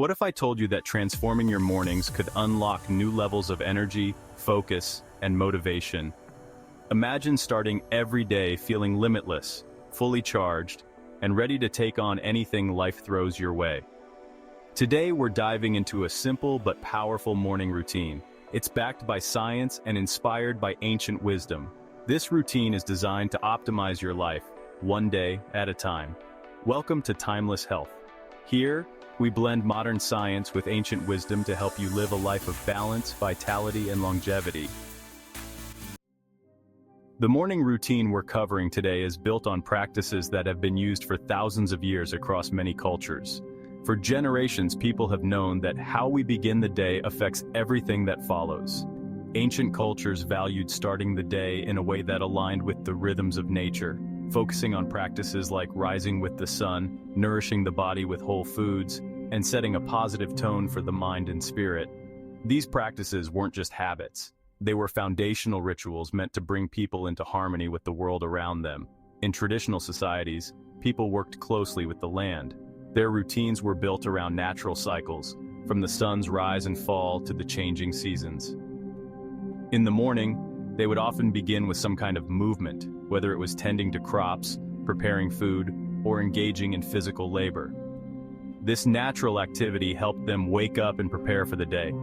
What if I told you that transforming your mornings could unlock new levels of energy, focus, and motivation? Imagine starting every day feeling limitless, fully charged, and ready to take on anything life throws your way. Today we're diving into a simple but powerful morning routine. It's backed by science and inspired by ancient wisdom. This routine is designed to optimize your life, one day at a time. Welcome to Timeless Health. Here, we blend modern science with ancient wisdom to help you live a life of balance, vitality, and longevity. The morning routine we're covering today is built on practices that have been used for thousands of years across many cultures. For generations, people have known that how we begin the day affects everything that follows. Ancient cultures valued starting the day in a way that aligned with the rhythms of nature, focusing on practices like rising with the sun, nourishing the body with whole foods, and setting a positive tone for the mind and spirit. These practices weren't just habits. They were foundational rituals meant to bring people into harmony with the world around them. In traditional societies, people worked closely with the land. Their routines were built around natural cycles, from the sun's rise and fall to the changing seasons. In the morning, they would often begin with some kind of movement, whether it was tending to crops, preparing food, or engaging in physical labor. This natural activity helped them wake up and prepare for the day.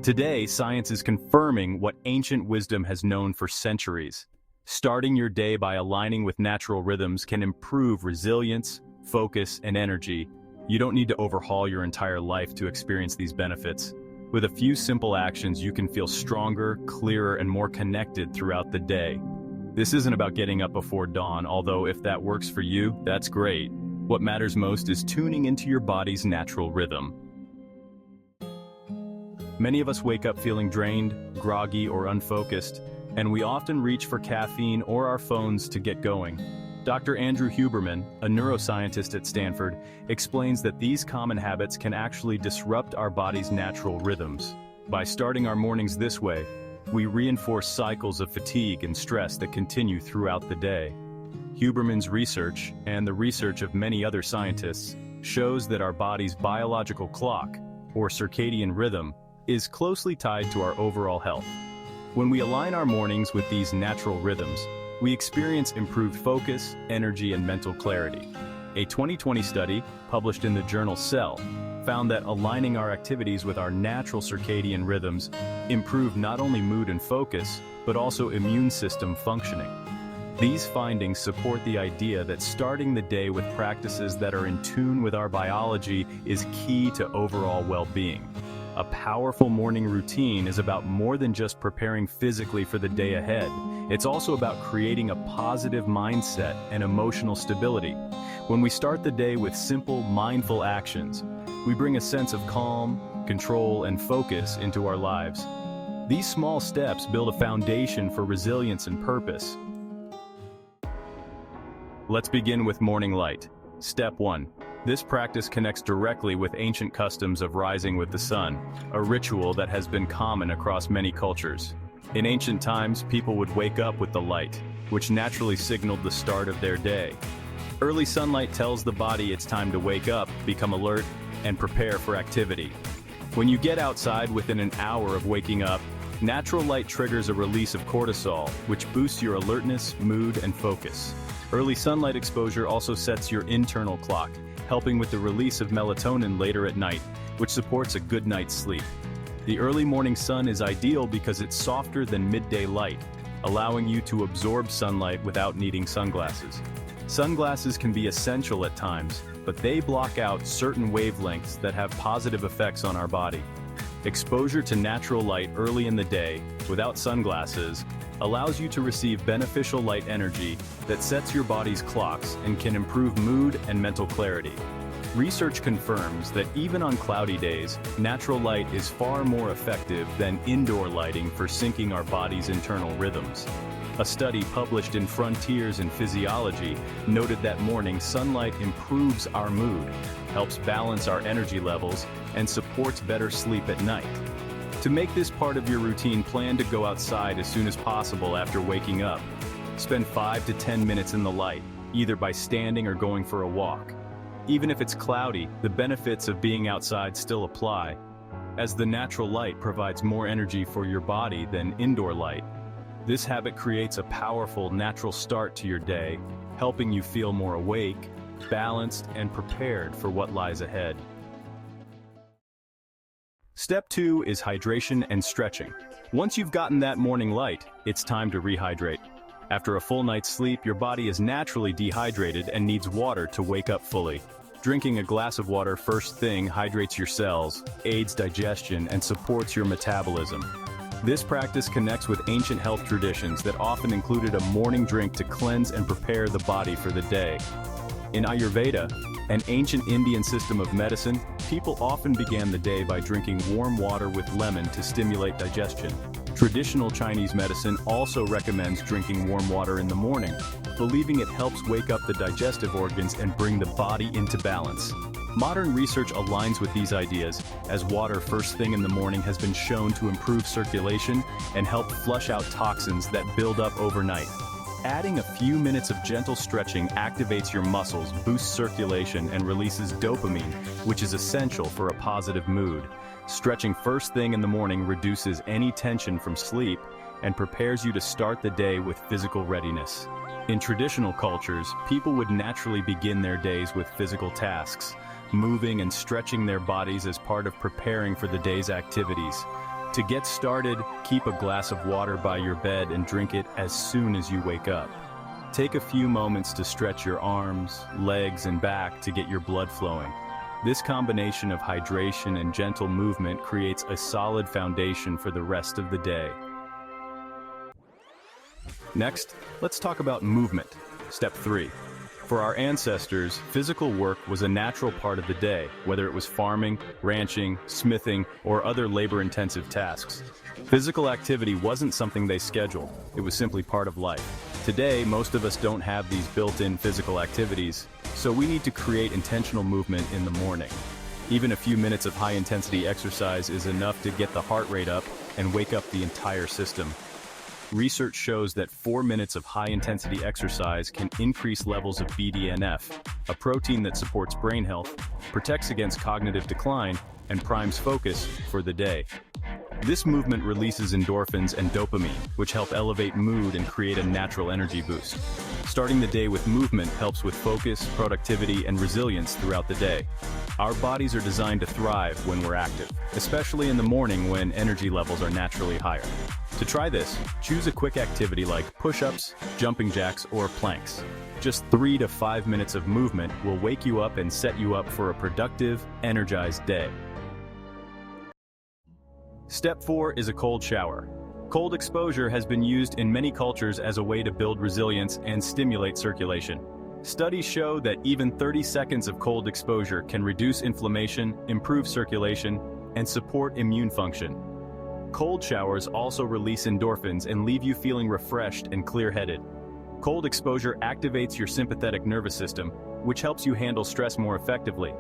Today, science is confirming what ancient wisdom has known for centuries. Starting your day by aligning with natural rhythms can improve resilience, focus, and energy. You don't need to overhaul your entire life to experience these benefits. With a few simple actions, you can feel stronger, clearer, and more connected throughout the day. This isn't about getting up before dawn, although if that works for you, that's great. What matters most is tuning into your body's natural rhythm. Many of us wake up feeling drained, groggy, or unfocused, and we often reach for caffeine or our phones to get going. Dr. Andrew Huberman, a neuroscientist at Stanford, explains that these common habits can actually disrupt our body's natural rhythms. By starting our mornings this way, we reinforce cycles of fatigue and stress that continue throughout the day. Huberman's research, and the research of many other scientists, shows that our body's biological clock, or circadian rhythm, is closely tied to our overall health. When we align our mornings with these natural rhythms, we experience improved focus, energy, and mental clarity. A 2020 study, published in the journal Cell, found that aligning our activities with our natural circadian rhythms improved not only mood and focus, but also immune system functioning. These findings support the idea that starting the day with practices that are in tune with our biology is key to overall well-being. A powerful morning routine is about more than just preparing physically for the day ahead. It's also about creating a positive mindset and emotional stability. When we start the day with simple, mindful actions, we bring a sense of calm, control, and focus into our lives. These small steps build a foundation for resilience and purpose. Let's begin with morning light. Step 1. This practice connects directly with ancient customs of rising with the sun, a ritual that has been common across many cultures. In ancient times, people would wake up with the light, which naturally signaled the start of their day. Early sunlight tells the body it's time to wake up, become alert, and prepare for activity. When you get outside within an hour of waking up, natural light triggers a release of cortisol, which boosts your alertness, mood, and focus. Early sunlight exposure also sets your internal clock, helping with the release of melatonin later at night, which supports a good night's sleep. The early morning sun is ideal because it's softer than midday light, allowing you to absorb sunlight without needing sunglasses. Sunglasses can be essential at times, but they block out certain wavelengths that have positive effects on our body. Exposure to natural light early in the day, without sunglasses, allows you to receive beneficial light energy that sets your body's clocks and can improve mood and mental clarity. Research confirms that even on cloudy days, natural light is far more effective than indoor lighting for syncing our body's internal rhythms. A study published in Frontiers in Physiology noted that morning sunlight improves our mood, helps balance our energy levels, and supports better sleep at night. To make this part of your routine, plan to go outside as soon as possible after waking up. Spend 5 to 10 minutes in the light, either by standing or going for a walk. Even if it's cloudy, the benefits of being outside still apply, as the natural light provides more energy for your body than indoor light. This habit creates a powerful natural start to your day, helping you feel more awake, balanced, and prepared for what lies ahead. Step 2 is hydration and stretching. Once you've gotten that morning light, it's time to rehydrate. After a full night's sleep, your body is naturally dehydrated and needs water to wake up fully. Drinking a glass of water first thing hydrates your cells, aids digestion, and supports your metabolism. This practice connects with ancient health traditions that often included a morning drink to cleanse and prepare the body for the day. In Ayurveda, an ancient Indian system of medicine, people often began the day by drinking warm water with lemon to stimulate digestion. Traditional Chinese medicine also recommends drinking warm water in the morning, believing it helps wake up the digestive organs and bring the body into balance. Modern research aligns with these ideas, as water first thing in the morning has been shown to improve circulation and help flush out toxins that build up overnight. Adding a few minutes of gentle stretching activates your muscles, boosts circulation, and releases dopamine, which is essential for a positive mood. Stretching first thing in the morning reduces any tension from sleep and prepares you to start the day with physical readiness. In traditional cultures, people would naturally begin their days with physical tasks, moving and stretching their bodies as part of preparing for the day's activities. To get started, keep a glass of water by your bed and drink it as soon as you wake up. Take a few moments to stretch your arms, legs, and back to get your blood flowing. This combination of hydration and gentle movement creates a solid foundation for the rest of the day. Next, let's talk about movement. Step 3. For our ancestors, physical work was a natural part of the day, whether it was farming, ranching, smithing, or other labor-intensive tasks. Physical activity wasn't something they scheduled, it was simply part of life. Today, most of us don't have these built-in physical activities, so we need to create intentional movement in the morning. Even a few minutes of high-intensity exercise is enough to get the heart rate up and wake up the entire system. Research shows that 4 minutes of high-intensity exercise can increase levels of BDNF, a protein that supports brain health, protects against cognitive decline, and primes focus for the day. This movement releases endorphins and dopamine, which help elevate mood and create a natural energy boost. Starting the day with movement helps with focus, productivity, and resilience throughout the day. Our bodies are designed to thrive when we're active, especially in the morning when energy levels are naturally higher. To try this, choose a quick activity like push-ups, jumping jacks, or planks. Just 3 to 5 minutes of movement will wake you up and set you up for a productive, energized day. Step 4 is a cold shower. Cold exposure has been used in many cultures as a way to build resilience and stimulate circulation. Studies show that even 30 seconds of cold exposure can reduce inflammation, improve circulation, and support immune function. Cold showers also release endorphins and leave you feeling refreshed and clear-headed. Cold exposure activates your sympathetic nervous system, which helps you handle stress more effectively.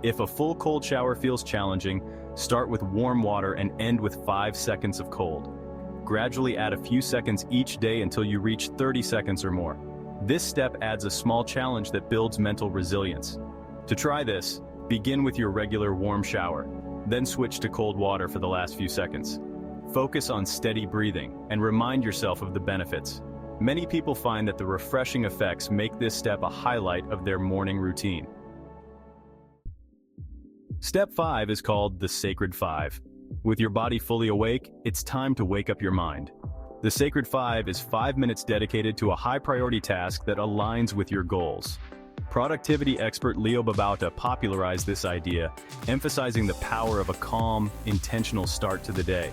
If a full cold shower feels challenging, start with warm water and end with 5 seconds of cold. Gradually add a few seconds each day until you reach 30 seconds or more. This step adds a small challenge that builds mental resilience. To try this, begin with your regular warm shower, then switch to cold water for the last few seconds. Focus on steady breathing and remind yourself of the benefits. Many people find that the refreshing effects make this step a highlight of their morning routine. Step 5 is called the Sacred 5. With your body fully awake, it's time to wake up your mind. The Sacred 5 is 5 minutes dedicated to a high-priority task that aligns with your goals. Productivity expert Leo Babauta popularized this idea, emphasizing the power of a calm, intentional start to the day.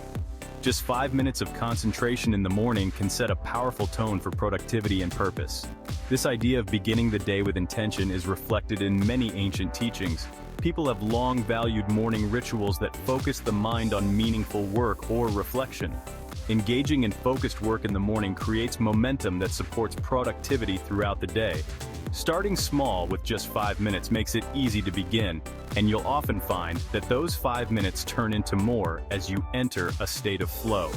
Just 5 minutes of concentration in the morning can set a powerful tone for productivity and purpose. This idea of beginning the day with intention is reflected in many ancient teachings. People have long valued morning rituals that focus the mind on meaningful work or reflection. Engaging in focused work in the morning creates momentum that supports productivity throughout the day. Starting small with just 5 minutes makes it easy to begin, and you'll often find that those 5 minutes turn into more as you enter a state of flow.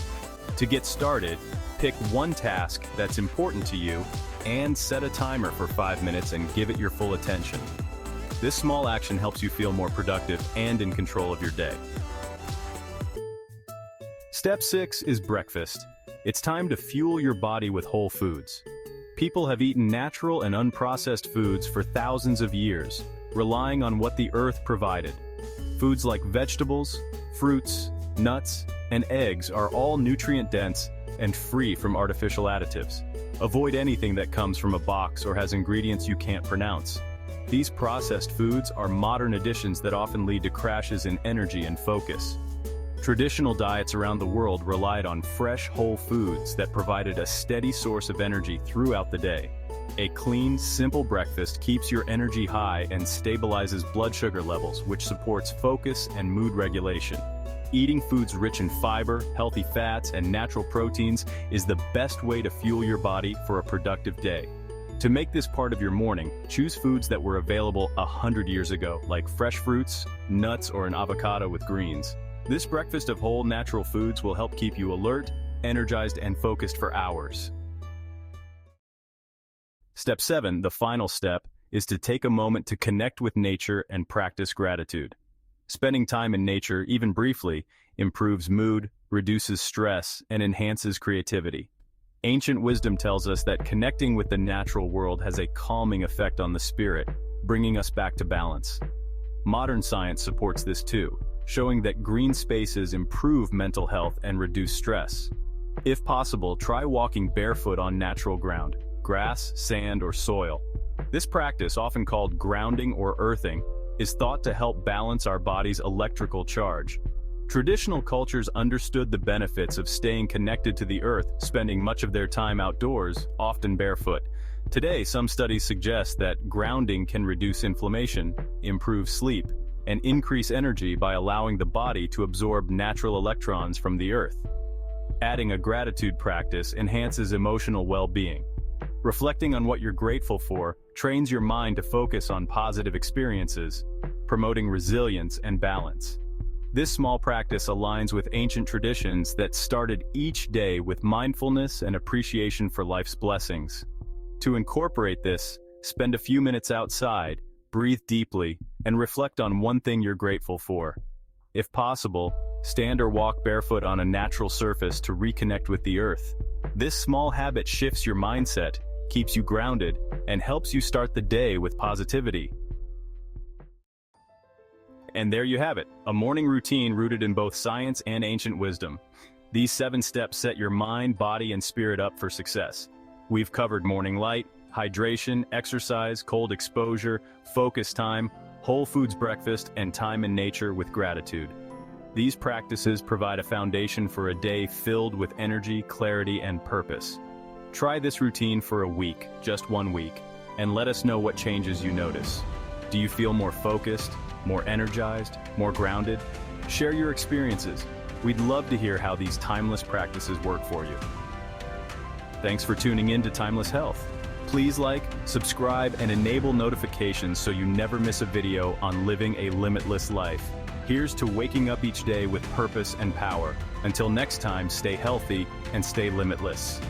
To get started, pick one task that's important to you and set a timer for 5 minutes and give it your full attention. This small action helps you feel more productive and in control of your day. Step 6 is breakfast. It's time to fuel your body with whole foods. People have eaten natural and unprocessed foods for thousands of years, relying on what the earth provided. Foods like vegetables, fruits, nuts, and eggs are all nutrient-dense and free from artificial additives. Avoid anything that comes from a box or has ingredients you can't pronounce. These processed foods are modern additions that often lead to crashes in energy and focus. Traditional diets around the world relied on fresh, whole foods that provided a steady source of energy throughout the day. A clean, simple breakfast keeps your energy high and stabilizes blood sugar levels, which supports focus and mood regulation. Eating foods rich in fiber, healthy fats, and natural proteins is the best way to fuel your body for a productive day. To make this part of your morning, choose foods that were available 100 years ago, like fresh fruits, nuts, or an avocado with greens. This breakfast of whole natural foods will help keep you alert, energized, and focused for hours. Step 7, the final step, is to take a moment to connect with nature and practice gratitude. Spending time in nature, even briefly, improves mood, reduces stress, and enhances creativity. Ancient wisdom tells us that connecting with the natural world has a calming effect on the spirit, bringing us back to balance. Modern science supports this too, showing that green spaces improve mental health and reduce stress. If possible, try walking barefoot on natural ground, grass, sand, or soil. This practice, often called grounding or earthing, is thought to help balance our body's electrical charge. Traditional cultures understood the benefits of staying connected to the earth, spending much of their time outdoors, often barefoot. Today, some studies suggest that grounding can reduce inflammation, improve sleep, and increase energy by allowing the body to absorb natural electrons from the earth. Adding a gratitude practice enhances emotional well-being. Reflecting on what you're grateful for trains your mind to focus on positive experiences, promoting resilience and balance. This small practice aligns with ancient traditions that started each day with mindfulness and appreciation for life's blessings. To incorporate this, spend a few minutes outside, breathe deeply, and reflect on one thing you're grateful for. If possible, stand or walk barefoot on a natural surface to reconnect with the earth. This small habit shifts your mindset, keeps you grounded, and helps you start the day with positivity. And there you have it, a morning routine rooted in both science and ancient wisdom. These 7 steps set your mind, body, and spirit up for success. We've covered morning light, hydration, exercise, cold exposure, focus time, whole foods breakfast, and time in nature with gratitude. These practices provide a foundation for a day filled with energy, clarity, and purpose. Try this routine for a week, just 1 week, and let us know what changes you notice. Do you feel more focused, more energized, more grounded? Share your experiences. We'd love to hear how these timeless practices work for you. Thanks for tuning in to Timeless Health. Please like, subscribe, and enable notifications so you never miss a video on living a limitless life. Here's to waking up each day with purpose and power. Until next time, stay healthy and stay limitless.